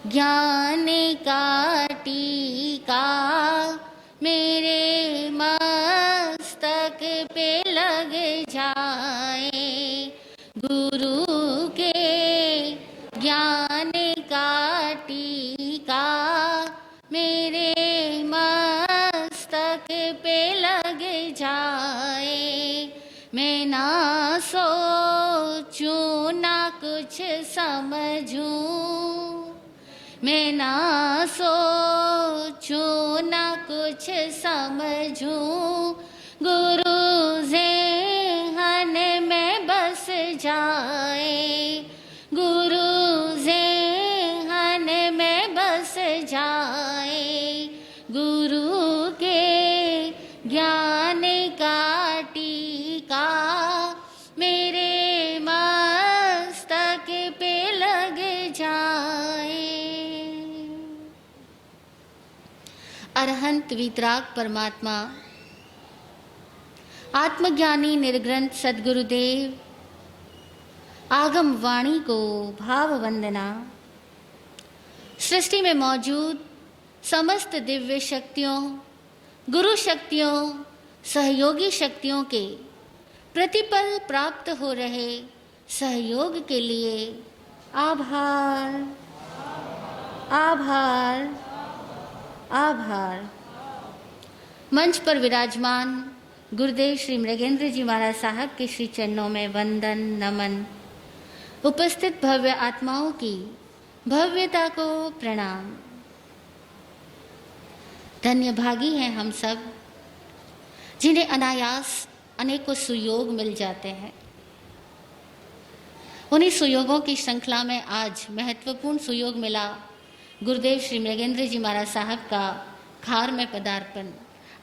ज्ञान का टीका मेरे मस्तक पे लग जाए, गुरु के ज्ञान का टीका मेरे मस्तक पे लग जाए। मैं ना सोचूं ना कुछ समझूं, मैं ना सोचूं ना कुछ समझूं, गुरु ज़ेहन में बस जाए, गुरु ज़ेहन में बस जाए। गुरु के ज्ञान का टीका मेरे मस्तक पे लग जाए। अरहंत वीतराग परमात्मा आत्मज्ञानी निर्ग्रंथ सद्गुरुदेव आगम वाणी को भाव वंदना। सृष्टि में मौजूद समस्त दिव्य शक्तियों, गुरु शक्तियों, सहयोगी शक्तियों के प्रतिपल प्राप्त हो रहे सहयोग के लिए आभार, आभार, आभार। मंच पर विराजमान गुरुदेव श्री मृगेंद्र जी महाराज साहब के श्री चरणों में वंदन नमन। उपस्थित भव्य आत्माओं की भव्यता को प्रणाम। धन्य भागी हैं हम सब जिन्हें अनायास अनेकों सुयोग मिल जाते हैं। उन्हीं सुयोगों की श्रृंखला में आज महत्वपूर्ण सुयोग मिला गुरुदेव श्री मृगेंद्र जी महाराज साहब का खार में पदार्पण।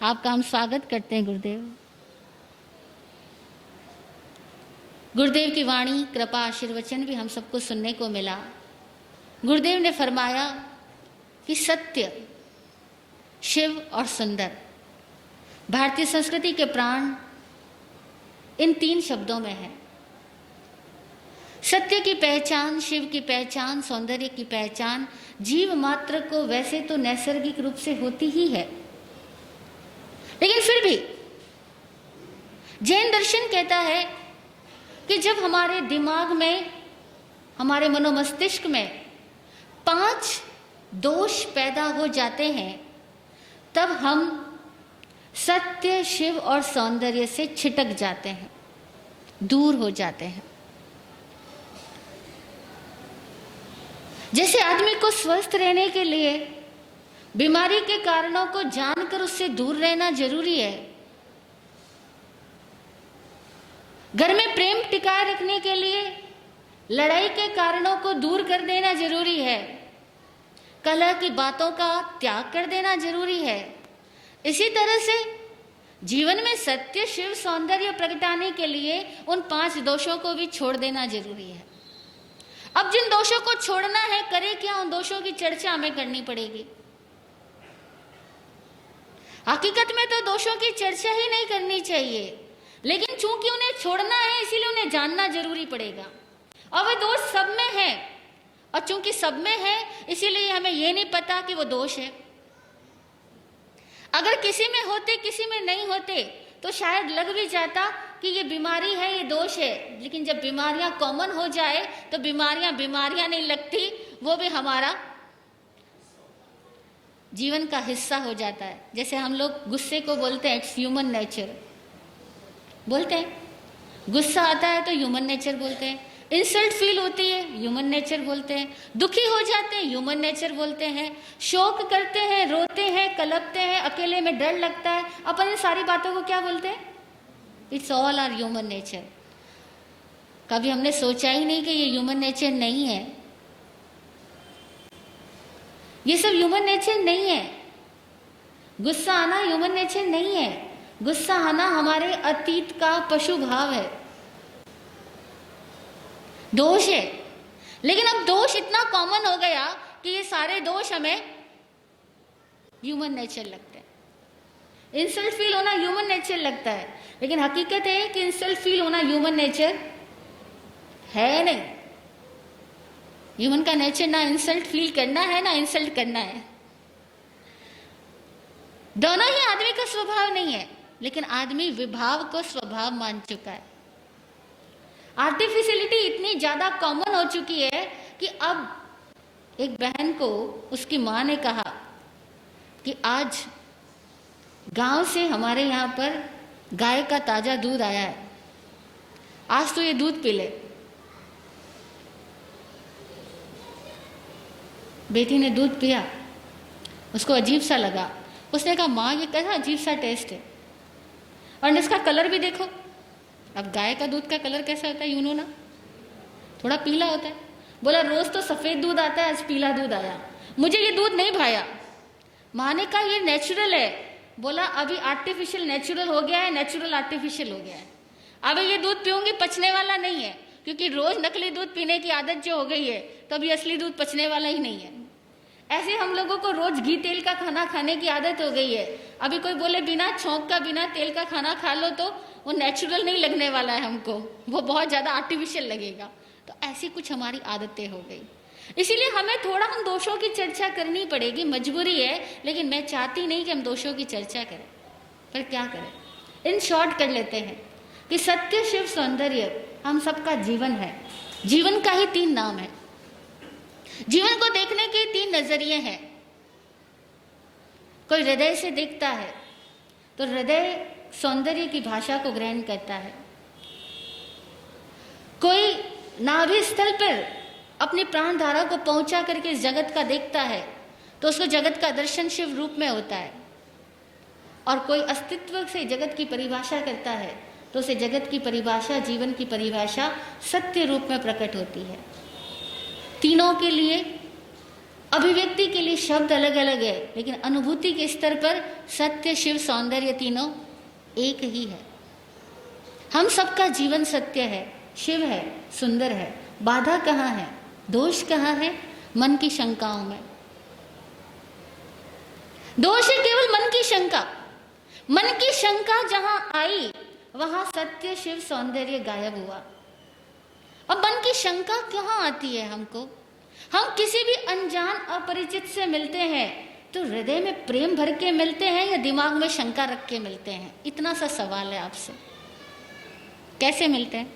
आपका हम स्वागत करते हैं गुरुदेव। गुरुदेव की वाणी, कृपा, आशीर्वचन भी हम सबको सुनने को मिला। गुरुदेव ने फरमाया कि सत्य, शिव और सुंदर भारतीय संस्कृति के प्राण इन तीन शब्दों में है। सत्य की पहचान, शिव की पहचान, सौंदर्य की पहचान जीव मात्र को वैसे तो नैसर्गिक रूप से होती ही है, लेकिन फिर भी जैन दर्शन कहता है कि जब हमारे दिमाग में, हमारे मनोमस्तिष्क में 5 दोष पैदा हो जाते हैं, तब हम सत्य, शिव और सौंदर्य से छिटक जाते हैं, दूर हो जाते हैं। जैसे आदमी को स्वस्थ रहने के लिए बीमारी के कारणों को जानकर उससे दूर रहना जरूरी है। घर में प्रेम टिकाए रखने के लिए लड़ाई के कारणों को दूर कर देना जरूरी है। कलह की बातों का त्याग कर देना जरूरी है। इसी तरह से जीवन में सत्य, शिव, सौंदर्य प्रगटाने के लिए उन 5 दोषों को भी छोड़ देना जरूरी है। अब जिन दोषों को छोड़ना है, करे क्या? उन दोषों की चर्चा हमें करनी पड़ेगी। हकीकत में तो दोषों की चर्चा ही नहीं करनी चाहिए, लेकिन चूंकि उन्हें छोड़ना है इसीलिए उन्हें जानना जरूरी पड़ेगा। और वे दोष सब में है, और चूंकि सब में है इसीलिए हमें यह नहीं पता कि वो दोष है। अगर किसी में होते, किसी में नहीं होते तो शायद लग भी जाता कि ये बीमारी है, ये दोष है। लेकिन जब बीमारियां कॉमन हो जाए तो बीमारियां नहीं लगती, वो भी हमारा जीवन का हिस्सा हो जाता है। जैसे हम लोग गुस्से को बोलते हैं इट्स ह्यूमन नेचर, बोलते हैं। गुस्सा आता है तो ह्यूमन नेचर बोलते हैं। इंसल्ट फील होती है, ह्यूमन नेचर बोलते हैं। दुखी हो जाते हैं, ह्यूमन नेचर बोलते हैं। शोक करते हैं, रोते हैं, कलपते हैं, अकेले में डर लगता है, अपन इन सारी बातों को क्या बोलते हैं? It's all our human nature. कभी हमने सोचा ही नहीं कि ये ह्यूमन नेचर नहीं है। ये सब ह्यूमन नेचर नहीं है। गुस्सा आना ह्यूमन नेचर नहीं है। गुस्सा आना हमारे अतीत का पशु भाव है, दोष है। लेकिन अब दोष इतना कॉमन हो गया कि ये सारे दोष हमें ह्यूमन नेचर लगते हैं। इंसल्ट फील होना ह्यूमन नेचर लगता है, लेकिन हकीकत है कि इंसल्ट फील होना ह्यूमन नेचर है नहीं। ह्यूमन का नेचर ना इंसल्ट फील करना है ना इंसल्ट करना है। दोनों ही आदमी का स्वभाव नहीं है, लेकिन आदमी विभाव को स्वभाव मान चुका है। आर्टिफिशियलिटी इतनी ज्यादा कॉमन हो चुकी है कि अब एक बहन को उसकी माँ ने कहा कि आज गांव से हमारे यहाँ पर गाय का ताजा दूध आया है, आज तो ये दूध पी ले। बेटी ने दूध पिया, उसको अजीब सा लगा। उसने कहा माँ ये कैसा अजीब सा टेस्ट है, और इसका कलर भी देखो। अब गाय का दूध का कलर कैसा होता है यूं नो ना, थोड़ा पीला होता है। बोला रोज तो सफेद दूध आता है, आज पीला दूध आया, मुझे ये दूध नहीं भाया। माँ ने कहा ये नेचुरल है। बोला अभी आर्टिफिशियल नेचुरल हो गया है, नेचुरल आर्टिफिशियल हो गया है। अब ये दूध पीऊंगी पचने वाला नहीं है, क्योंकि रोज नकली दूध पीने की आदत जो हो गई है, तो अभी असली दूध पचने वाला ही नहीं है। ऐसे हम लोगों को रोज घी तेल का खाना खाने की आदत हो गई है। अभी कोई बोले बिना छौंक का बिना तेल का खाना खा लो, तो वो नेचुरल नहीं लगने वाला है हमको, वो बहुत ज्यादा आर्टिफिशियल लगेगा। तो ऐसी कुछ हमारी आदतें हो गई। इसीलिए हमें थोड़ा हम दोषों की चर्चा करनी पड़ेगी, मजबूरी है, लेकिन मैं चाहती नहीं कि हम दोषों की चर्चा करें, पर क्या करें। इन शॉर्ट कर लेते हैं कि सत्य शिव सौंदर्य हम सबका जीवन है। जीवन का ही 3 नाम है। जीवन को देखने के 3 नजरिए हैं। कोई हृदय से देखता है तो हृदय सौंदर्य की भाषा को ग्रहण करता है। कोई नाभि स्थल पर अपनी प्राण धारा को पहुंचा करके इस जगत का देखता है तो उसको जगत का दर्शन शिव रूप में होता है। और कोई अस्तित्व से जगत की परिभाषा करता है तो उसे जगत की परिभाषा, जीवन की परिभाषा सत्य रूप में प्रकट होती है। तीनों के लिए, अभिव्यक्ति के लिए शब्द अलग अलग है, लेकिन अनुभूति के स्तर पर सत्य शिव सौंदर्य तीनों एक ही है। हम सबका जीवन सत्य है, शिव है, सुंदर है। बाधा कहाँ है, दोष कहाँ है? मन की शंकाओं में। दोष है केवल मन की शंका। मन की शंका जहां आई वहां सत्य शिव सौंदर्य गायब हुआ। अब मन की शंका कहाँ आती है हमको? हम किसी भी अनजान अपरिचित से मिलते हैं तो हृदय में प्रेम भर के मिलते हैं या दिमाग में शंका रख के मिलते हैं? इतना सा सवाल है आपसे। कैसे मिलते हैं?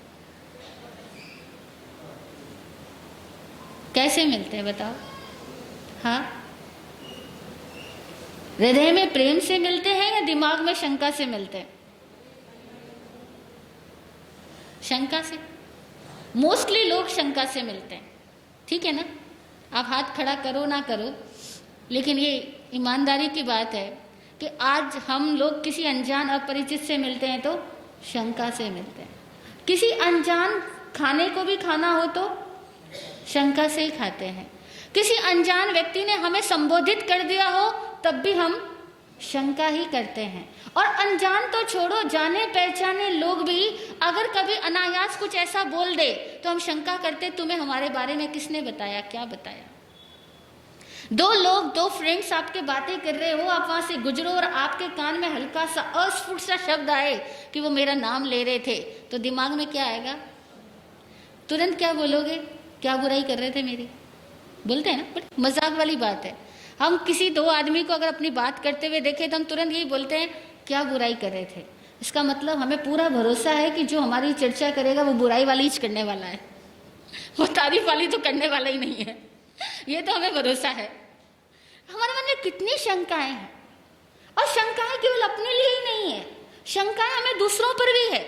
कैसे मिलते हैं बताओ? हाँ, हृदय में प्रेम से मिलते हैं या दिमाग में शंका से मिलते हैं? शंका से। मोस्टली लोग शंका से मिलते हैं, ठीक है ना? आप हाथ खड़ा करो ना करो, लेकिन ये ईमानदारी की बात है कि आज हम लोग किसी अनजान अपरिचित से मिलते हैं तो शंका से मिलते हैं। किसी अनजान खाने को भी खाना हो तो शंका से ही खाते हैं। किसी अनजान व्यक्ति ने हमें संबोधित कर दिया हो तब भी हम शंका ही करते हैं। और अनजान तो छोड़ो, जाने पहचाने लोग भी अगर कभी अनायास कुछ ऐसा बोल दे तो हम शंका करते, तुम्हें हमारे बारे में किसने बताया, क्या बताया? 2 लोग, 2 फ्रेंड्स आपके बातें कर रहे हो, आप वहां से गुजरो और आपके कान में हल्का सा अस्फुट सा शब्द आए कि वो मेरा नाम ले रहे थे, तो दिमाग में क्या आएगा? तुरंत क्या बोलोगे? क्या बुराई कर रहे थे मेरी? बोलते हैं ना, बट मजाक वाली बात है। हम किसी 2 आदमी को अगर अपनी बात करते हुए देखें तो हम तुरंत यही बोलते हैं क्या बुराई कर रहे थे। इसका मतलब हमें पूरा भरोसा है कि जो हमारी चर्चा करेगा वो बुराई वाली ही करने वाला है, वो तारीफ वाली तो करने वाला ही नहीं है, ये तो हमें भरोसा है। हमारे मन में कितनी शंकाएं हैं, और शंकाएं केवल अपने लिए ही नहीं है, शंकाएं हमें दूसरों पर भी है।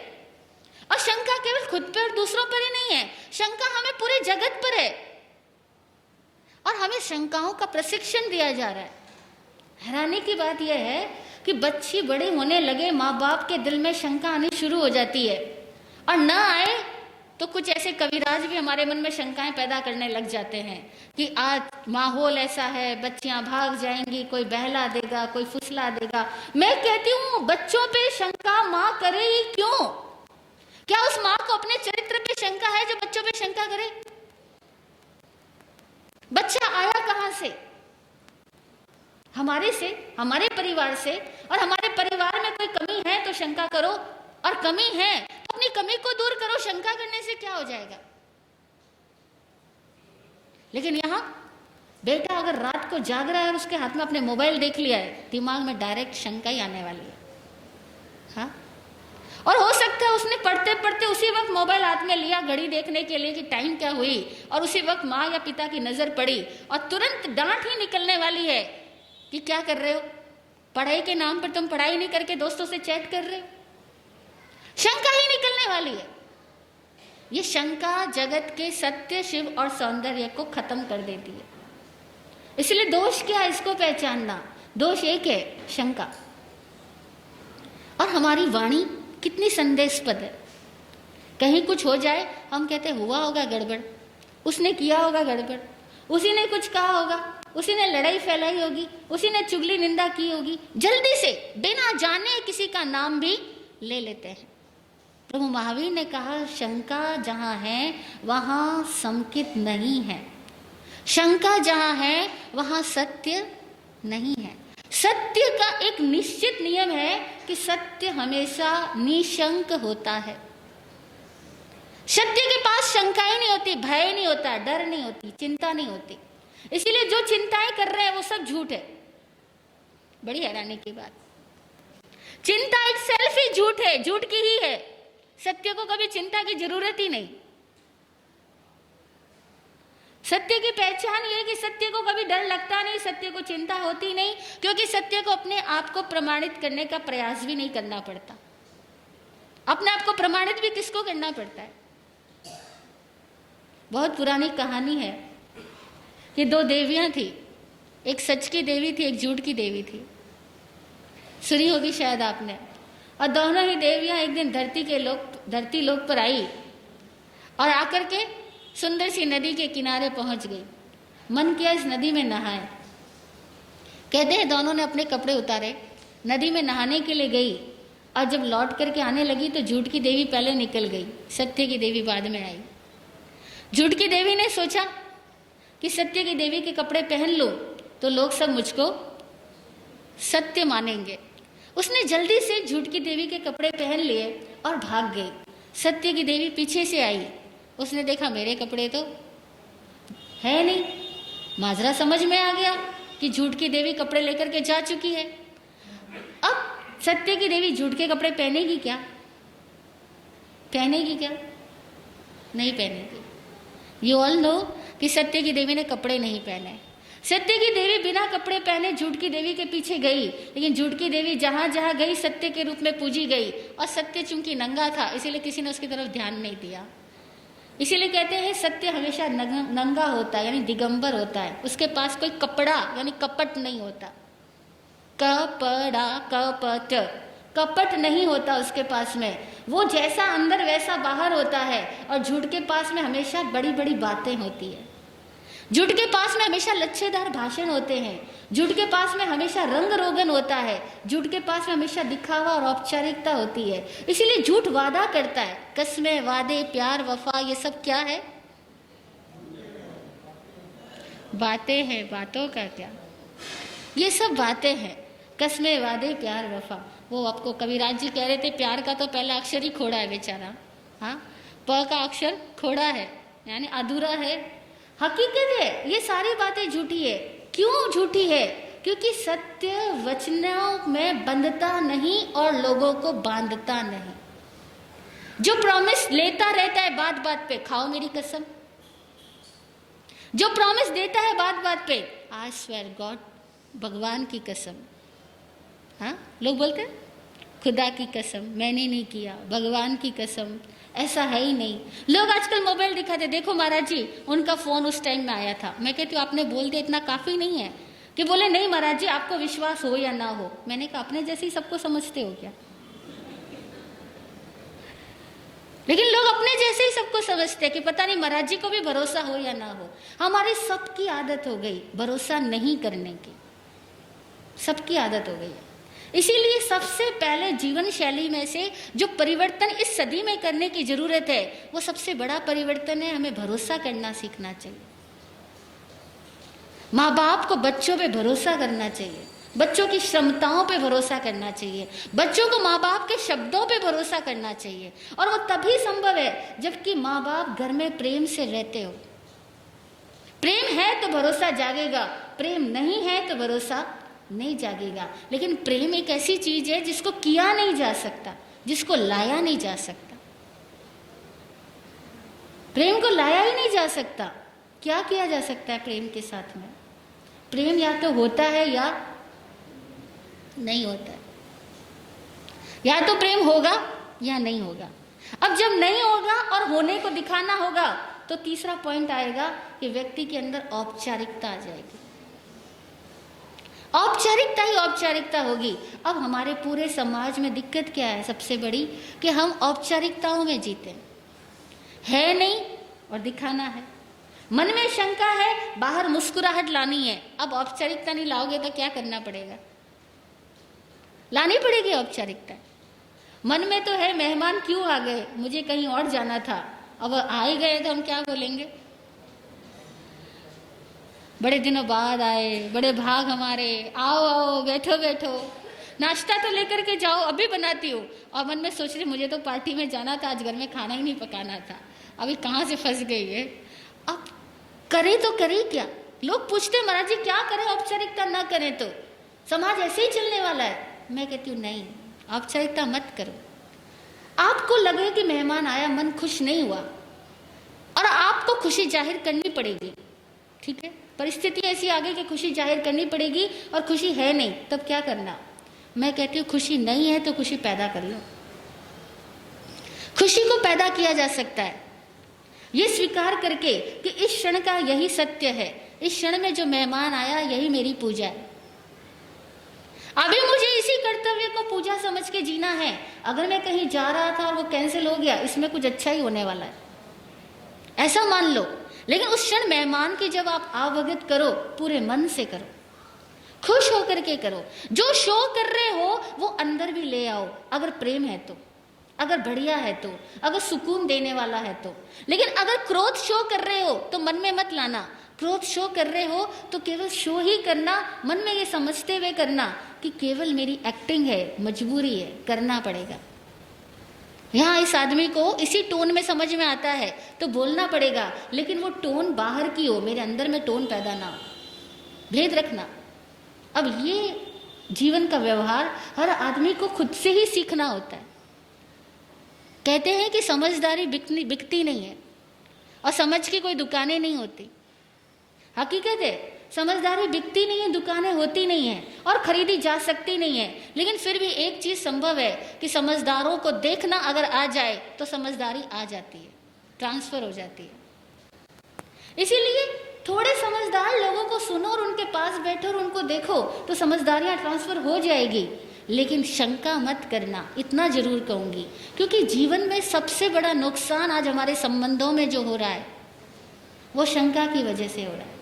और शंका केवल खुद पर और दूसरों पर ही नहीं है, शंका हमें पूरे जगत पर है। और हमें शंकाओं का प्रशिक्षण दिया जा रहा है। हैरानी की बात यह है कि बच्चे बड़े होने लगे, माँ बाप के दिल में शंका आनी शुरू हो जाती है, और न आए तो कुछ ऐसे कविराज भी हमारे मन में शंकाएं पैदा करने लग जाते हैं कि आज माहौल ऐसा है, बच्चियां भाग जाएंगी, कोई बहला देगा, कोई फुसला देगा। मैं कहती हूँ बच्चों पे शंका माँ करे ही क्यों? क्या उस माँ को अपने चरित्र पे शंका है जो बच्चों पे शंका करे? बच्चा आया कहां से? हमारे से, हमारे परिवार से। और हमारे परिवार में कोई कमी है तो शंका करो, और कमी है तो अपनी कमी को दूर करो। शंका करने से क्या हो जाएगा? लेकिन यहाँ बेटा अगर रात को जाग रहा है और उसके हाथ में अपने मोबाइल देख लिया है, दिमाग में डायरेक्ट शंका ही आने वाली है। हाँ, और हो सकता है उसने पढ़ते पढ़ते उसी वक्त मोबाइल हाथ में लिया घड़ी देखने के लिए कि टाइम क्या हुई, और उसी वक्त माँ या पिता की नजर पड़ी और तुरंत डांट ही निकलने वाली है कि क्या कर रहे हो, पढ़ाई के नाम पर तुम पढ़ाई नहीं करके दोस्तों से चैट कर रहे हो। शंका ही निकलने वाली है। ये शंका जगत के सत्य, शिव और सौंदर्य को खत्म कर देती है। इसलिए दोष क्या है, इसको पहचानना। दोष एक है, शंका। और हमारी वाणी कितनी संदेशपद है। कहीं कुछ हो जाए, हम कहते हुआ होगा गड़बड़, उसने किया होगा गड़बड़, उसी ने कुछ कहा होगा, उसी ने लड़ाई फैलाई होगी, उसी ने चुगली निंदा की होगी। जल्दी से बिना जाने किसी का नाम भी ले लेते हैं। प्रभु महावीर ने कहा, शंका जहां है वहां संकित नहीं है, शंका जहां है वहां सत्य नहीं है। सत्य का एक निश्चित नियम है कि सत्य हमेशा निशंक होता है। सत्य के पास शंका ही नहीं होती, भय नहीं होता, डर नहीं होती, चिंता नहीं होती। इसीलिए जो चिंताएं कर रहे हैं वो सब झूठ है। बड़ी हैरानी की बात, चिंता एक सेल्फ ही झूठ है, झूठ की ही है। सत्य को कभी चिंता की जरूरत ही नहीं। सत्य की पहचान ये है कि सत्य को कभी डर लगता नहीं, सत्य को चिंता होती नहीं, क्योंकि सत्य को अपने आप को प्रमाणित करने का प्रयास भी नहीं करना पड़ता। अपने आप को प्रमाणित भी किसको करना पड़ता है। बहुत पुरानी कहानी है कि दो देवियां थी, एक सच की देवी थी, एक झूठ की देवी थी। सुनी होगी शायद आपने। और दोनों ही देवियां एक दिन धरती लोक पर आई और आकर के सुंदर सी नदी के किनारे पहुंच गई। मन किया इस नदी में नहाए। कहते हैं दोनों ने अपने कपड़े उतारे, नदी में नहाने के लिए गई, और जब लौट करके आने लगी तो झूठ की देवी पहले निकल गई, सत्य की देवी बाद में आई। झूठ की देवी ने सोचा कि सत्य की देवी के कपड़े पहन लो तो लोग सब मुझको सत्य मानेंगे। उसने जल्दी से झूठ की देवी के कपड़े पहन लिए और भाग गई। सत्य की देवी पीछे से आई, उसने देखा मेरे कपड़े तो है नहीं। माजरा समझ में आ गया कि झूठ की देवी कपड़े लेकर के जा चुकी है। अब सत्य की देवी झूठ के कपड़े पहनेगी क्या? पहनेगी क्या? नहीं पहनेगी। यू ऑल नो कि सत्य की देवी ने कपड़े नहीं पहने। सत्य की देवी बिना कपड़े पहने झूठ की देवी के पीछे गई, लेकिन झूठ की देवी जहां जहां गई सत्य के रूप में पूजी गई। और सत्य चूंकि नंगा था इसीलिए किसी ने उसकी तरफ ध्यान नहीं दिया। इसीलिए कहते हैं सत्य हमेशा नंगा होता है, यानी दिगंबर होता है। उसके पास कोई कपड़ा यानी कपट नहीं होता। कपड़ा, कपट, कपट नहीं होता उसके पास में। वो जैसा अंदर वैसा बाहर होता है। और झूठ के पास में हमेशा बड़ी बड़ी बातें होती है। झूठ के पास में हमेशा लच्छेदार भाषण होते हैं। झूठ के पास में हमेशा रंग रोगन होता है। झूठ के पास में हमेशा दिखावा और औपचारिकता होती है। इसीलिए झूठ वादा करता है। कस्में, वादे, प्यार, वफा, ये सब क्या है? बातें हैं। बातों का क्या? ये सब बातें हैं। कस्में, वादे, प्यार, वफा। वो आपको कविराज जी कह रहे थे, प्यार का तो पहला अक्षर ही खोड़ा है बेचारा। हाँ, प का अक्षर खोड़ा है, यानी अधूरा है। हकीकत है ये सारी बातें झूठी है। क्यों झूठी है? क्योंकि सत्य वचनों में बंधता नहीं और लोगों को बांधता नहीं। जो प्रॉमिस लेता रहता है बात बात पे, खाओ मेरी कसम। जो प्रॉमिस देता है बात बात पे, आई स्वेयर गॉड, भगवान की कसम। हाँ, लोग बोलते हैं खुदा की कसम, मैंने नहीं किया, भगवान की कसम, ऐसा है ही नहीं। लोग आजकल मोबाइल दिखाते, देखो महाराज जी उनका फोन उस टाइम में आया था। मैं कहती हूँ आपने बोल दिया इतना काफी नहीं है कि बोले नहीं महाराज जी आपको विश्वास हो या ना हो। मैंने कहा अपने जैसे ही सबको समझते हो क्या? लेकिन लोग अपने जैसे ही सबको समझते हैं कि पता नहीं महाराज जी को भी भरोसा हो या ना हो। हमारी सबकी आदत हो गई भरोसा नहीं करने की, सबकी आदत हो गई है। इसीलिए सबसे पहले जीवन शैली में से जो परिवर्तन इस सदी में करने की जरूरत है वो सबसे बड़ा परिवर्तन है, हमें भरोसा करना सीखना चाहिए। माँ बाप को बच्चों पे भरोसा करना चाहिए, बच्चों की क्षमताओं पे भरोसा करना चाहिए, बच्चों को माँ बाप के शब्दों पे भरोसा करना चाहिए। और वो तभी संभव है जबकि माँ बाप घर में प्रेम से रहते हो। प्रेम है तो भरोसा जागेगा, प्रेम नहीं है तो भरोसा नहीं जागेगा। लेकिन प्रेम एक ऐसी चीज है जिसको किया नहीं जा सकता, जिसको लाया नहीं जा सकता। प्रेम को लाया ही नहीं जा सकता। क्या किया जा सकता है प्रेम के साथ में? प्रेम या तो होता है या नहीं होता है, या तो प्रेम होगा या नहीं होगा। अब जब नहीं होगा और होने को दिखाना होगा तो तीसरा पॉइंट आएगा कि व्यक्ति के अंदर औपचारिकता आ जाएगी। औपचारिकता ही औपचारिकता होगी। अब हमारे पूरे समाज में दिक्कत क्या है सबसे बड़ी, कि हम औपचारिकताओं में जीते है नहीं और दिखाना है। मन में शंका है, बाहर मुस्कुराहट लानी है। अब औपचारिकता नहीं लाओगे तो क्या करना पड़ेगा? लानी पड़ेगी औपचारिकता। मन में तो है मेहमान क्यों आ गए, मुझे कहीं और जाना था, अब आ ही गए तो हम क्या बोलेंगे? बड़े दिनों बाद आए, बड़े भाग हमारे, आओ आओ बैठो बैठो, नाश्ता तो लेकर के जाओ, अभी बनाती हूँ। और मन में सोच रही मुझे तो पार्टी में जाना था, आज घर में खाना ही नहीं पकाना था, अभी कहाँ से फंस गई है। अब करे तो करे क्या? लोग पूछते महाराज जी क्या करें, औपचारिकता ना करें तो समाज ऐसे ही चलने वाला है। मैं कहती हूँ नहीं, औपचारिकता मत करो। आपको लगे कि मेहमान आया, मन खुश नहीं हुआ और आपको खुशी जाहिर करनी पड़ेगी, ठीक है, परिस्थिति ऐसी आ गई कि खुशी जाहिर करनी पड़ेगी और खुशी है नहीं, तब क्या करना? मैं कहती हूँ खुशी नहीं है तो खुशी पैदा कर लो। खुशी को पैदा किया जा सकता है ये स्वीकार करके कि इस क्षण का यही सत्य है, इस क्षण में जो मेहमान आया यही मेरी पूजा है। अभी मुझे इसी कर्तव्य को पूजा समझ के जीना है। अगर मैं कहीं जा रहा था और वो कैंसिल हो गया, इसमें कुछ अच्छा ही होने वाला है, ऐसा मान लो। लेकिन उस क्षण मेहमान की जब आप आवभगत करो, पूरे मन से करो, खुश होकर के करो। जो शो कर रहे हो वो अंदर भी ले आओ, अगर प्रेम है तो, अगर बढ़िया है तो, अगर सुकून देने वाला है तो। लेकिन अगर क्रोध शो कर रहे हो तो मन में मत लाना। क्रोध शो कर रहे हो तो केवल शो ही करना, मन में ये समझते हुए करना कि केवल मेरी एक्टिंग है, मजबूरी है, करना पड़ेगा। यहाँ इस आदमी को इसी टोन में समझ में आता है तो बोलना पड़ेगा, लेकिन वो टोन बाहर की हो, मेरे अंदर में टोन पैदा ना हो। भेद रखना। अब ये जीवन का व्यवहार हर आदमी को खुद से ही सीखना होता है। कहते हैं कि समझदारी बिकती नहीं है और समझ की कोई दुकानें नहीं होती। हकीकत है, समझदारी बिकती नहीं है, दुकानें होती नहीं है और खरीदी जा सकती नहीं है। लेकिन फिर भी एक चीज संभव है कि समझदारों को देखना अगर आ जाए तो समझदारी आ जाती है, ट्रांसफर हो जाती है। इसीलिए थोड़े समझदार लोगों को सुनो और उनके पास बैठो और उनको देखो तो समझदारियां ट्रांसफर हो जाएगी। लेकिन शंका मत करना, इतना जरूर कहूंगी, क्योंकि जीवन में सबसे बड़ा नुकसान आज हमारे संबंधों में जो हो रहा है वो शंका की वजह से हो रहा है।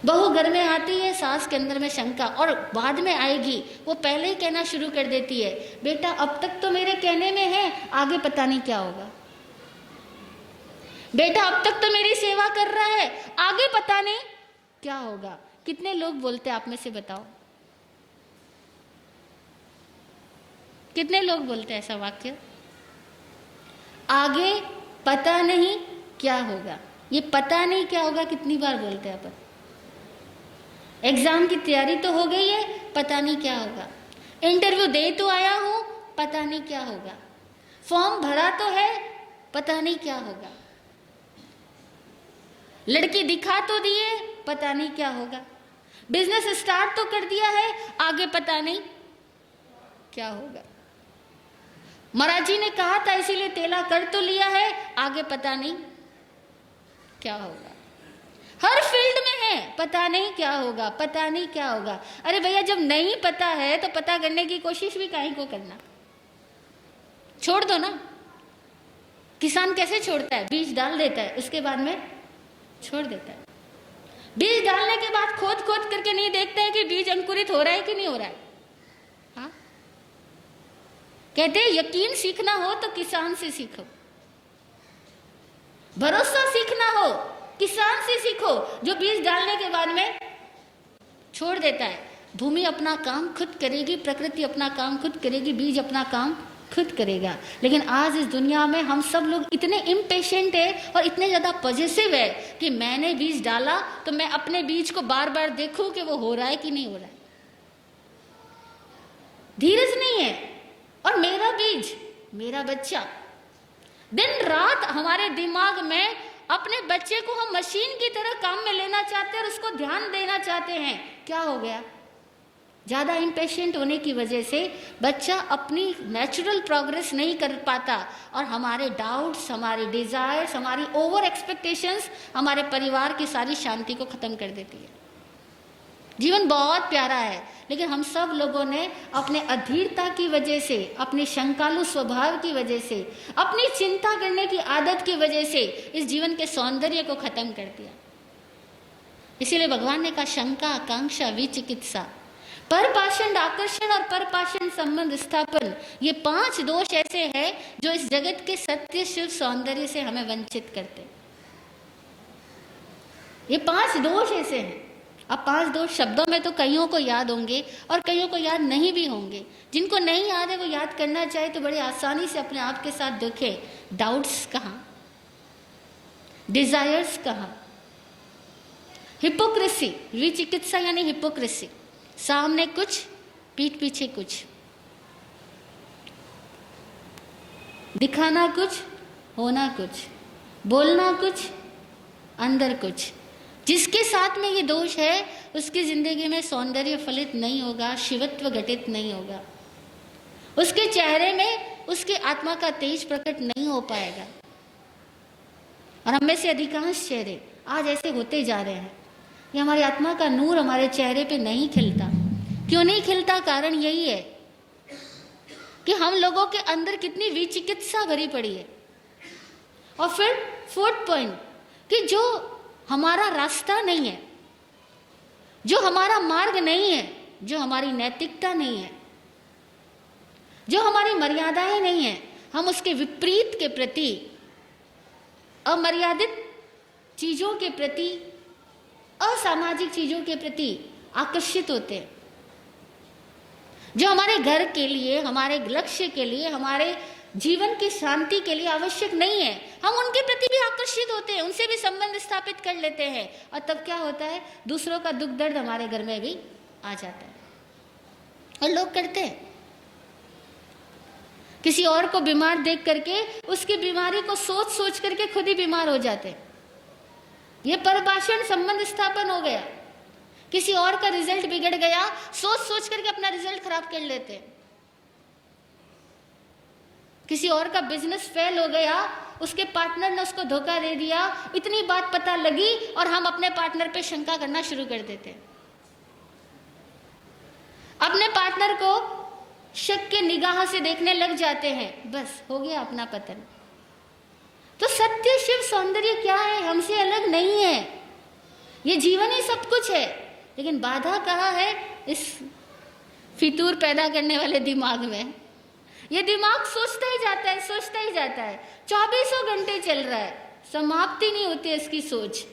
बहू घर में आती है, सास के अंदर में शंका, और बाद में आएगी वो पहले ही कहना शुरू कर देती है, बेटा अब तक तो मेरे कहने में है, आगे पता नहीं क्या होगा। बेटा अब तक तो मेरी सेवा कर रहा है, आगे पता नहीं क्या होगा। कितने लोग बोलते हैं आप में से बताओ, कितने लोग बोलते हैं ऐसा वाक्य? आगे पता नहीं क्या होगा। ये पता नहीं क्या होगा कितनी बार बोलते हैं अपन? एग्जाम की तैयारी तो हो गई है, पता नहीं क्या होगा। इंटरव्यू दे तो आया हूं, पता नहीं क्या होगा। फॉर्म भरा तो है, पता नहीं क्या होगा। लड़की दिखा तो दिए, पता नहीं क्या होगा। बिजनेस स्टार्ट तो कर दिया है, आगे पता नहीं क्या होगा। महाराज जी ने कहा था इसीलिए तेला कर तो लिया है, आगे पता नहीं क्या होगा। हर फील्ड में है, पता नहीं क्या होगा, पता नहीं क्या होगा। अरे भैया जब नहीं पता है तो पता करने की कोशिश भी काहे को करना, छोड़ दो ना। किसान कैसे छोड़ता है? बीज डाल देता है, उसके बाद में छोड़ देता है। बीज डालने के बाद खोद खोद करके नहीं देखता है कि बीज अंकुरित हो रहा है कि नहीं हो रहा है। हाँ, कहते हैं यकीन सीखना हो तो किसान से सीखो, भरोसा सीखना हो किसान से सीखो, जो बीज डालने के बाद में छोड़ देता है। भूमि अपना काम खुद करेगी, प्रकृति अपना काम खुद करेगी, बीज अपना काम खुद करेगा। लेकिन आज इस दुनिया में हम सब लोग इतने इम्पेशेंट है और इतने ज़्यादा पॉजिटिव है कि मैंने बीज डाला तो मैं अपने बीज को बार बार देखूं कि वो हो रहा है कि नहीं हो रहा है। धीरज नहीं है। और मेरा बीज, मेरा बच्चा, दिन रात हमारे दिमाग में अपने बच्चे को हम मशीन की तरह काम में लेना चाहते हैं और उसको ध्यान देना चाहते हैं। क्या हो गया? ज़्यादा इम्पेशेंट होने की वजह से बच्चा अपनी नेचुरल प्रोग्रेस नहीं कर पाता और हमारे डाउट्स, हमारे डिज़ायर्स, हमारी ओवर एक्सपेक्टेशंस हमारे परिवार की सारी शांति को ख़त्म कर देती है। जीवन बहुत प्यारा है, लेकिन हम सब लोगों ने अपने अधीरता की वजह से, अपने शंकालु स्वभाव की वजह से, अपनी चिंता करने की आदत की वजह से इस जीवन के सौंदर्य को खत्म कर दिया। इसीलिए भगवान ने कहा शंका, आकांक्षा, विचिकित्सा, परपाषण आकर्षण और परपाषण संबंध स्थापन, ये 5 दोष ऐसे हैं जो इस जगत के सत्य शिव सौंदर्य से हमें वंचित करते। ये 5 दोष ऐसे हैं। अब 5 दोष शब्दों में तो कईयों को याद होंगे और कईयों को याद नहीं भी होंगे। जिनको नहीं याद है वो याद करना चाहे तो बड़े आसानी से अपने आप के साथ देखें। डाउट्स कहाँ, डिजायर्स कहाँ, हिपोक्रेसी, विचिकित्सा यानी हिपोक्रेसी, सामने कुछ पीठ पीछे कुछ, दिखाना कुछ, होना कुछ, बोलना कुछ, अंदर कुछ। जिसके साथ में ये दोष है उसकी जिंदगी में सौंदर्य फलित नहीं होगा, शिवत्व घटित नहीं होगा, उसके चेहरे में उसके आत्मा का तेज प्रकट नहीं हो पाएगा। और हम में से अधिकांश चेहरे आज ऐसे होते जा रहे हैं। ये हमारी आत्मा का नूर हमारे चेहरे पे नहीं खिलता। क्यों नहीं खिलता? कारण यही है कि हम लोगों के अंदर कितनी विचिकित्सा भरी पड़ी है। और फिर 4th पॉइंट कि जो हमारा रास्ता नहीं है, जो हमारा मार्ग नहीं है, जो हमारी नैतिकता नहीं है, जो हमारी मर्यादाएं नहीं है, हम उसके विपरीत के प्रति, अमर्यादित चीजों के प्रति, असामाजिक चीजों के प्रति आकर्षित होते हैं। जो हमारे घर के लिए, हमारे लक्ष्य के लिए, हमारे जीवन की शांति के लिए आवश्यक नहीं है, हम उनके प्रति भी आकर्षित होते हैं, उनसे भी संबंध स्थापित कर लेते हैं। और तब क्या होता है? दूसरों का दुख दर्द हमारे घर में भी आ जाता है। और लोग करते हैं, किसी और को बीमार देख करके उसकी बीमारी को सोच सोच करके खुद ही बीमार हो जाते हैं। ये परभाषण संबंध स्थापन हो गया। किसी और का रिजल्ट बिगड़ गया, सोच सोच करके अपना रिजल्ट खराब कर लेते हैं। किसी और का बिजनेस फेल हो गया, उसके पार्टनर ने उसको धोखा दे दिया, इतनी बात पता लगी और हम अपने पार्टनर पे शंका करना शुरू कर देते हैं। अपने पार्टनर को शक के निगाह से देखने लग जाते हैं, बस हो गया अपना पतन। तो सत्य शिव सौंदर्य क्या है? हमसे अलग नहीं है। ये जीवन ही सब कुछ है, लेकिन बाधा कहाँ है? इस फितूर पैदा करने वाले दिमाग में। ये दिमाग सोचता ही जाता है, सोचता ही जाता है, 24 घंटे चल रहा है, समाप्ति नहीं होती इसकी सोच।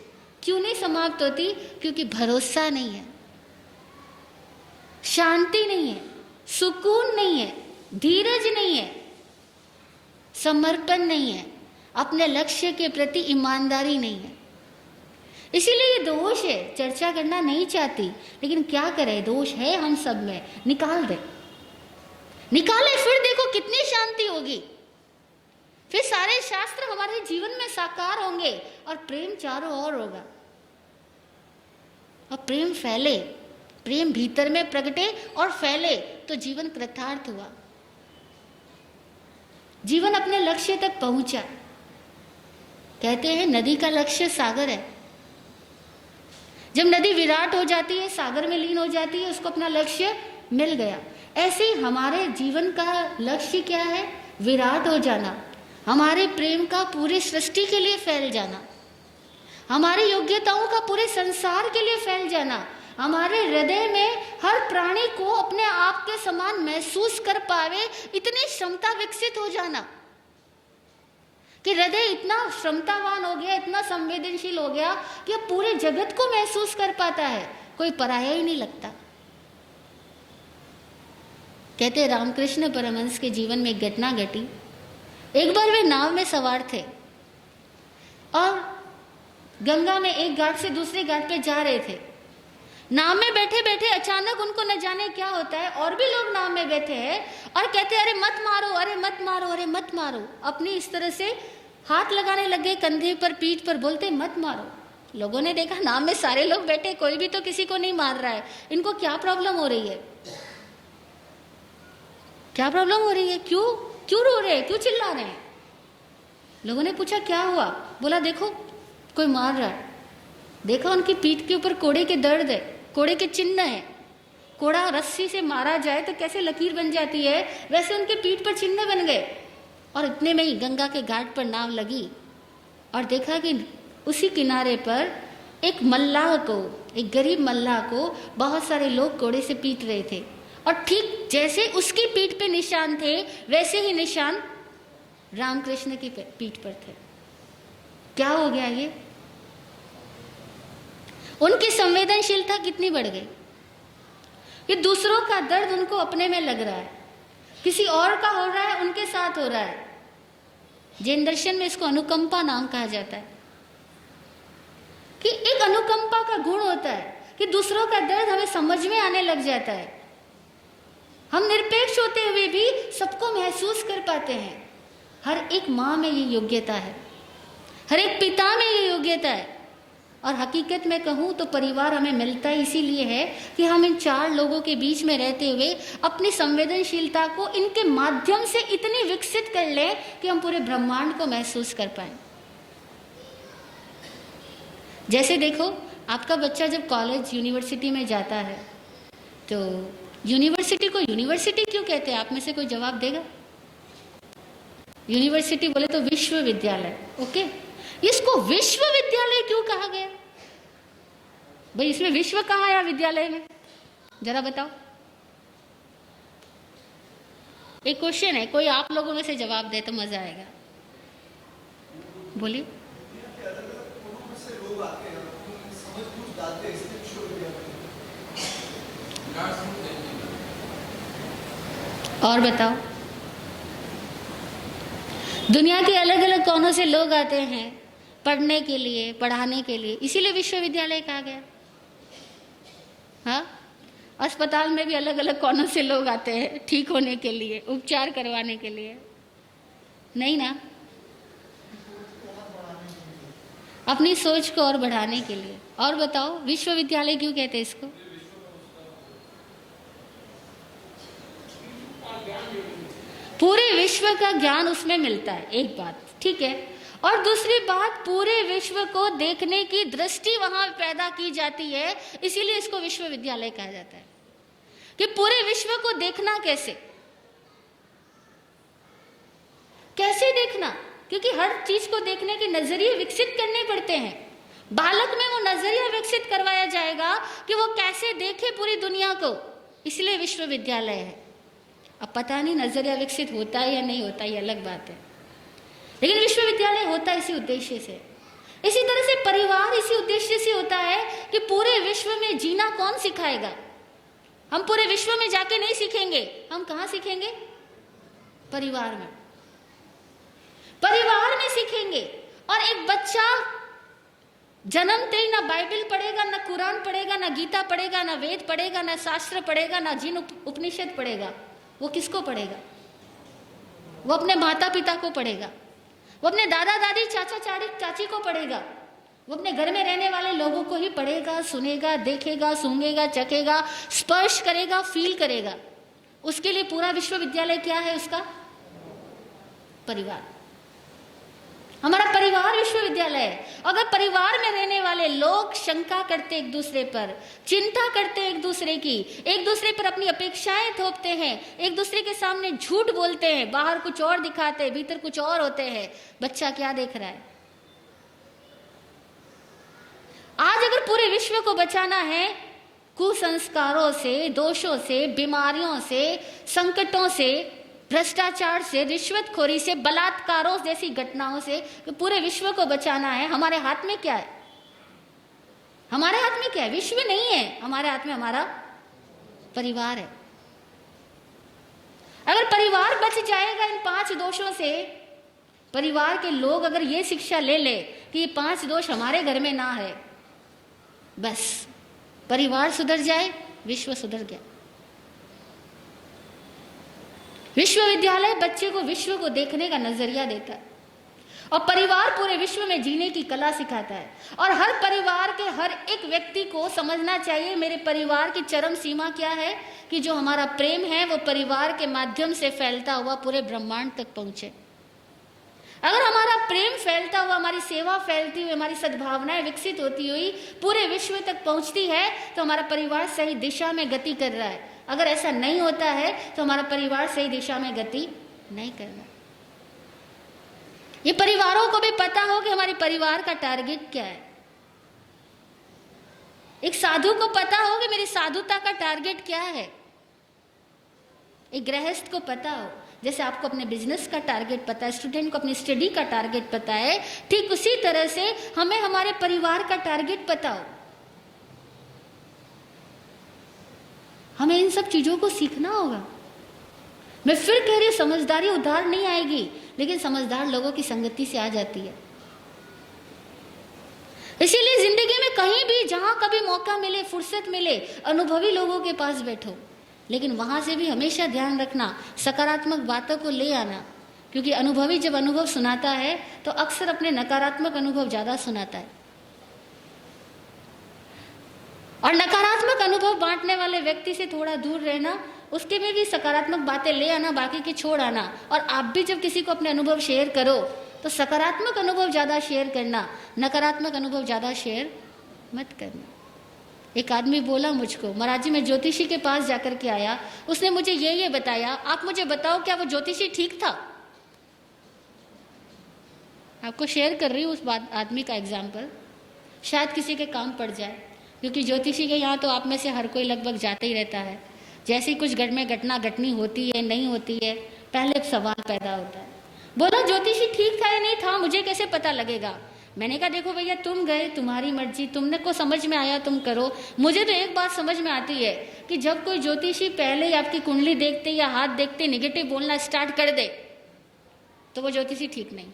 क्यों नहीं समाप्त होती? क्योंकि भरोसा नहीं है, शांति नहीं है, सुकून नहीं है, धीरज नहीं है, समर्पण नहीं है, अपने लक्ष्य के प्रति ईमानदारी नहीं है। इसीलिए ये दोष है। चर्चा करना नहीं चाहती, लेकिन क्या करें, दोष है हम सब में। निकाल दे, निकाले, फिर देखो कितनी शांति होगी। फिर सारे शास्त्र हमारे जीवन में साकार होंगे और प्रेम चारों ओर होगा। और प्रेम फैले, प्रेम भीतर में प्रगटे और फैले तो जीवन कृतार्थ हुआ, जीवन अपने लक्ष्य तक पहुंचा। कहते हैं नदी का लक्ष्य सागर है। जब नदी विराट हो जाती है, सागर में लीन हो जाती है, उसको अपना लक्ष्य मिल गया। ऐसे ही हमारे जीवन का लक्ष्य क्या है? विराट हो जाना, हमारे प्रेम का पूरे सृष्टि के लिए फैल जाना, हमारी योग्यताओं का पूरे संसार के लिए फैल जाना, हमारे हृदय में हर प्राणी को अपने आप के समान महसूस कर पावे इतनी क्षमता विकसित हो जाना कि हृदय इतना क्षमतावान हो गया, इतना संवेदनशील हो गया कि अब पूरे जगत को महसूस कर पाता है, कोई पराया ही नहीं लगता। कहते रामकृष्ण परमहंस के जीवन में एक घटना घटी। एक बार वे नाव में सवार थे और गंगा में एक घाट से दूसरे घाट पे जा रहे थे। नाव में बैठे बैठे अचानक उनको न जाने क्या होता है, और भी लोग नाव में बैठे हैं और कहते हैं अरे मत मारो, अरे मत मारो, अरे मत मारो। अपनी इस तरह से हाथ लगाने लगे कंधे पर, पीठ पर, बोलते मत मारो। लोगों ने देखा नाव में सारे लोग बैठे, कोई भी तो किसी को नहीं मार रहा है, इनको क्या प्रॉब्लम हो रही है, क्या प्रॉब्लम हो रही है, क्यों क्यों रो रहे हैं, क्यों चिल्ला रहे हैं। लोगों ने पूछा क्या हुआ, बोला देखो कोई मार रहा है। देखा उनकी पीठ के ऊपर कोड़े के दर्द है, कोड़े के चिन्ह है। कोड़ा रस्सी से मारा जाए तो कैसे लकीर बन जाती है, वैसे उनके पीठ पर चिन्ह बन गए। और इतने में ही गंगा के घाट पर नाव लगी और देखा कि उसी किनारे पर एक मल्लाह को, एक गरीब मल्लाह को बहुत सारे लोग कोड़े से पीट रहे थे। और ठीक जैसे उसकी पीठ पे निशान थे वैसे ही निशान रामकृष्ण की पीठ पर थे। क्या हो गया ये, उनकी संवेदनशीलता कितनी बढ़ गई कि दूसरों का दर्द उनको अपने में लग रहा है, किसी और का हो रहा है उनके साथ हो रहा है। जैन दर्शन में इसको अनुकंपा नाम कहा जाता है कि एक अनुकंपा का गुण होता है कि दूसरों का दर्द हमें समझ में आने लग जाता है। हम निरपेक्ष होते हुए भी सबको महसूस कर पाते हैं। हर एक माँ में ये योग्यता है, हर एक पिता में ये योग्यता है। और हकीकत में कहूँ तो परिवार हमें मिलता इसीलिए है कि हम इन चार लोगों के बीच में रहते हुए अपनी संवेदनशीलता को इनके माध्यम से इतनी विकसित कर लें कि हम पूरे ब्रह्मांड को महसूस कर पाएं। जैसे देखो आपका बच्चा जब कॉलेज यूनिवर्सिटी में जाता है तो यूनिवर्सिटी को यूनिवर्सिटी क्यों कहते हैं, आप में से कोई जवाब देगा। यूनिवर्सिटी बोले तो विश्वविद्यालय, ओके। इसको विश्वविद्यालय क्यों कहा गया भाई, इसमें विश्व कहाँ आया विद्यालय में, जरा बताओ। एक क्वेश्चन है, कोई आप लोगों में से जवाब दे तो मजा आएगा। बोलिए। और बताओ। दुनिया के अलग अलग कोनों से लोग आते हैं पढ़ने के लिए, पढ़ाने के लिए, इसीलिए विश्वविद्यालय कहा गया। हाँ, अस्पताल में भी अलग अलग कोनों से लोग आते हैं ठीक होने के लिए, उपचार करवाने के लिए, नहीं ना, अपनी सोच को और बढ़ाने के लिए। और बताओ विश्वविद्यालय क्यों कहते हैं इसको। पूरे विश्व का ज्ञान उसमें मिलता है, एक बात ठीक है। और दूसरी बात, पूरे विश्व को देखने की दृष्टि वहां पैदा की जाती है, इसीलिए इसको विश्वविद्यालय कहा जाता है कि पूरे विश्व को देखना कैसे, कैसे देखना, क्योंकि हर चीज को देखने के नजरिए विकसित करने पड़ते हैं। बालक में वो नजरिया विकसित करवाया जाएगा कि वो कैसे देखे पूरी दुनिया को, इसलिए विश्वविद्यालय है। अब पता नहीं नजरिया विकसित होता है या नहीं होता, ये अलग बात है, लेकिन विश्वविद्यालय होता है इसी उद्देश्य से। इसी तरह से परिवार इसी उद्देश्य से होता है कि पूरे विश्व में जीना कौन सिखाएगा। हम पूरे विश्व में जाके नहीं सीखेंगे, हम कहाँ सीखेंगे, परिवार में, परिवार में सीखेंगे। और एक बच्चा जन्मते ही ना बाइबल पढ़ेगा, ना कुरान पढ़ेगा, ना गीता पढ़ेगा, ना वेद पढ़ेगा, ना शास्त्र पढ़ेगा, ना जिन उपनिषद पढ़ेगा। वो किसको पढ़ेगा, वो अपने माता पिता को पढ़ेगा, वो अपने दादा दादी चाचा चाची को पढ़ेगा, वो अपने घर में रहने वाले लोगों को ही पढ़ेगा, सुनेगा, देखेगा, सूंघेगा, चखेगा, स्पर्श करेगा, फील करेगा। उसके लिए पूरा विश्वविद्यालय क्या है, उसका परिवार। हमारा परिवार विश्वविद्यालय है। अगर परिवार में रहने वाले लोग शंका करते एक दूसरे पर, चिंता करते एक दूसरे की, एक दूसरे पर अपनी अपेक्षाएं थोपते हैं, एक दूसरे के सामने झूठ बोलते हैं, बाहर कुछ और दिखाते हैं, भीतर कुछ और होते हैं, बच्चा क्या देख रहा है। आज अगर पूरे विश्व को बचाना है कुसंस्कारों से, दोषों से, बीमारियों से, संकटों से, भ्रष्टाचार से, रिश्वतखोरी से, बलात्कारों जैसी घटनाओं से, तो पूरे विश्व को बचाना है, हमारे हाथ में क्या है, हमारे हाथ में क्या है, विश्व नहीं है, हमारे हाथ में हमारा परिवार है। अगर परिवार बच जाएगा इन 5 दोषों से, परिवार के लोग अगर ये शिक्षा ले ले कि ये 5 दोष हमारे घर में ना है, बस परिवार सुधर जाए, विश्व सुधर गया। विश्वविद्यालय बच्चे को विश्व को देखने का नजरिया देता है और परिवार पूरे विश्व में जीने की कला सिखाता है। और हर परिवार के हर एक व्यक्ति को समझना चाहिए मेरे परिवार की चरम सीमा क्या है, कि जो हमारा प्रेम है वो परिवार के माध्यम से फैलता हुआ पूरे ब्रह्मांड तक पहुंचे। अगर हमारा प्रेम फैलता हुआ, हमारी सेवा फैलती हुई, हमारी सद्भावनाएं विकसित होती हुई पूरे विश्व तक पहुंचती है, तो हमारा परिवार सही दिशा में गति कर रहा है। अगर ऐसा नहीं होता है तो हमारा परिवार सही दिशा में गति नहीं कर रहा। ये परिवारों को भी पता हो कि हमारे परिवार का टारगेट क्या है। एक साधु को पता हो कि मेरी साधुता का टारगेट क्या है। एक गृहस्थ को पता हो, जैसे आपको अपने बिजनेस का टारगेट पता है, स्टूडेंट को अपनी स्टडी का टारगेट पता है, ठीक उसी तरह से हमें हमारे परिवार का टारगेट पता हो। हमें इन सब चीजों को सीखना होगा। मैं फिर कह रही हूं, समझदारी उधार नहीं आएगी, लेकिन समझदार लोगों की संगति से आ जाती है। इसीलिए जिंदगी में कहीं भी जहां कभी मौका मिले, फुर्सत मिले, अनुभवी लोगों के पास बैठो, लेकिन वहां से भी हमेशा ध्यान रखना सकारात्मक बातों को ले आना, क्योंकि अनुभवी जब अनुभव सुनाता है तो अक्सर अपने नकारात्मक अनुभव ज्यादा सुनाता है। और नकारात्मक अनुभव बांटने वाले व्यक्ति से थोड़ा दूर रहना, उसके में भी सकारात्मक बातें ले आना, बाकी की छोड़ आना। और आप भी जब किसी को अपने अनुभव शेयर करो तो सकारात्मक अनुभव ज्यादा शेयर करना, नकारात्मक अनुभव ज्यादा शेयर मत करना। एक आदमी बोला मुझको, महाराज जी मैं ज्योतिषी के पास जाकर के आया, उसने मुझे ये बताया, आप मुझे बताओ क्या वो ज्योतिषी ठीक था। आपको शेयर कर रही हूँ उस बात आदमी का एग्जाम्पल, शायद किसी के काम पड़ जाए, क्योंकि ज्योतिषी के यहाँ तो आप में से हर कोई लगभग जाते ही रहता है। जैसे ही कुछ घर में घटना घटनी होती है, नहीं होती है, पहले सवाल पैदा होता है, बोला ज्योतिषी ठीक था या नहीं था, मुझे कैसे पता लगेगा। मैंने कहा देखो भैया, तुम गए, तुम्हारी मर्जी, तुमने को समझ में आया तुम करो। मुझे तो एक बात समझ में आती है कि जब कोई ज्योतिषी पहले ही आपकी कुंडली देखते या हाथ देखते निगेटिव बोलना स्टार्ट कर दे तो वो ज्योतिषी ठीक नहीं।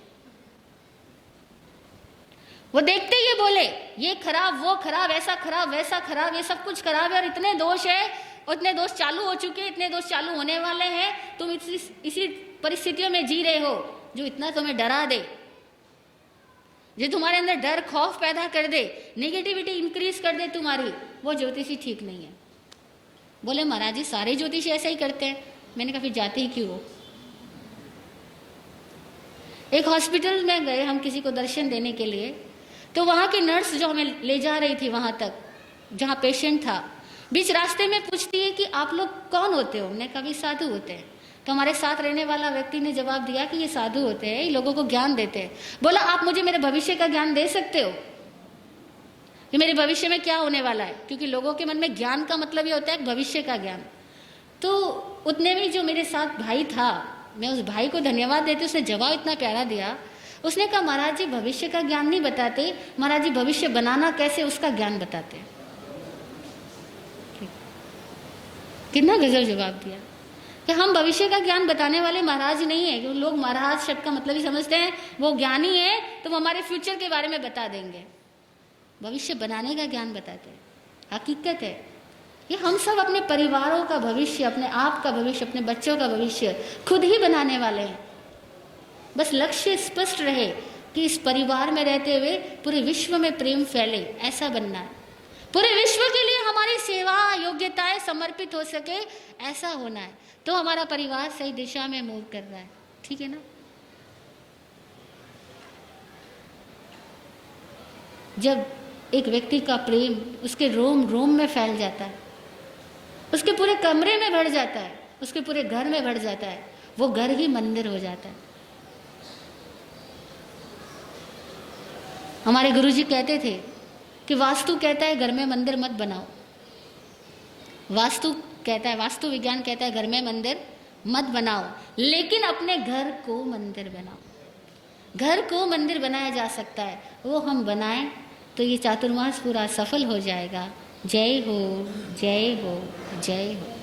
वो देखते ही ये बोले ये खराब, वो खराब, ऐसा खराब, वैसा खराब, ये सब कुछ खराब है और इतने दोष है, उतने दोष चालू हो चुके हैं, इतने दोष चालू होने वाले हैं, तुम इसी परिस्थितियों में जी रहे हो जो इतना तुम्हें डरा दे, जो तुम्हारे अंदर डर खौफ पैदा कर दे, नेगेटिविटी इंक्रीज कर दे तुम्हारी, वो ज्योतिषी ठीक नहीं है। बोले महाराज जी सारे ज्योतिषी ऐसा ही करते हैं। मैंने कहा फिर जाते ही क्यों हो। एक हॉस्पिटल में गए हम किसी को दर्शन देने के लिए, तो वहां की नर्स जो हमें ले जा रही थी वहां तक जहां पेशेंट था, बीच रास्ते में पूछती है कि आप लोग कौन होते हो। हमने कहा भी साधु होते हैं। तो हमारे साथ रहने वाला व्यक्ति ने जवाब दिया कि ये साधु होते हैं, ये लोगों को ज्ञान देते हैं। बोला आप मुझे मेरे भविष्य का ज्ञान दे सकते हो कि मेरे भविष्य में क्या होने वाला है, क्योंकि लोगों के मन में ज्ञान का मतलब ये होता है भविष्य का ज्ञान। तो उतने में जो मेरे साथ भाई था, मैं उस भाई को धन्यवाद देती, उसने जवाब इतना प्यारा दिया। उसने कहा महाराज जी भविष्य का ज्ञान नहीं बताते, महाराज जी भविष्य बनाना कैसे उसका ज्ञान बताते हैं। कितना गजब जवाब दिया कि हम भविष्य का ज्ञान बताने वाले महाराज नहीं है। क्योंकि लोग महाराज शब्द का मतलब ही समझते हैं वो ज्ञानी है तो वो हमारे फ्यूचर के बारे में बता देंगे। भविष्य बनाने का ज्ञान बताते हैं। हकीकत है ये हम सब अपने परिवारों का भविष्य, अपने आप का भविष्य, अपने बच्चों का भविष्य खुद ही बनाने वाले हैं। बस लक्ष्य स्पष्ट रहे कि इस परिवार में रहते हुए पूरे विश्व में प्रेम फैले, ऐसा बनना है। पूरे विश्व के लिए हमारी सेवा योग्यताएं समर्पित हो सके, ऐसा होना है। तो हमारा परिवार सही दिशा में मूव कर रहा है। ठीक है ना। जब एक व्यक्ति का प्रेम उसके रोम रोम में फैल जाता है, उसके पूरे कमरे में बढ़ जाता है, उसके पूरे घर में बढ़ जाता है, वो घर ही मंदिर हो जाता है। हमारे गुरुजी कहते थे कि वास्तु कहता है घर में मंदिर मत बनाओ। वास्तु कहता है, वास्तु विज्ञान कहता है घर में मंदिर मत बनाओ, लेकिन अपने घर को मंदिर बनाओ। घर को मंदिर बनाया जा सकता है, वो हम बनाएं तो ये चातुर्मास पूरा सफल हो जाएगा। जय हो, जय हो, जय हो।